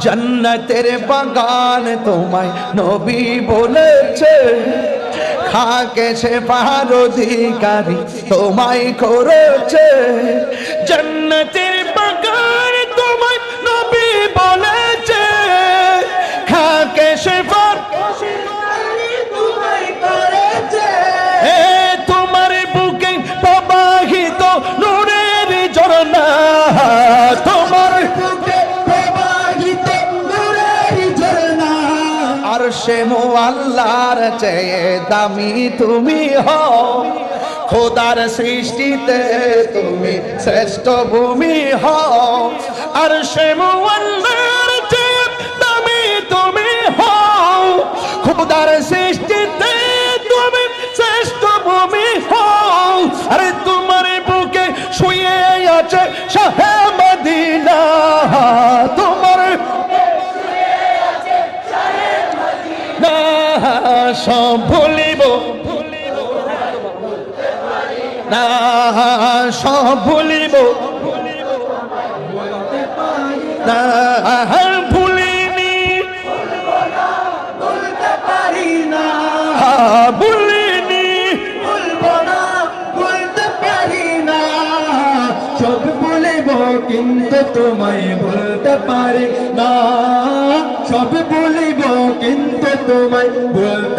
জান্নাতের বাগান তোমায় নবী বলেছে, খাকে সে পাহাড় অধিকারী তোমায় করেছে। জান্নাতের বাগান তোমায় নবী বলেছে, খাকে সে পাহাড় তোমায় করেছে। তোমার বুকে প্রবাহিত নূরের ঝরনা, তোমার বুকে প্রবাহিত নূরের ঝরনা। আরশে মুআল্লার চেয়ে দামি তুমি হও, খোদার সৃষ্টিতে তুমি শ্রেষ্ঠ ভূমি হও। আরশে মুআল্লার চেয়ে দামি তুমি হও, খোদার সৃষ্টিতে তুমি শ্রেষ্ঠ ভূমি হও। আরে তোমার বুকে শুয়ে আছে শাহে মদিনা, তোমার না সব ভুলিব না, সব ভুলিব না, ভুলিনি বলতে পারি না, ভুলিনি বলবো না বলতে পারি না। সব ভুলিব কিন্তু তোমায় বলতে পারি না, সব ভুলিব কিন্তু তোমায় বলতে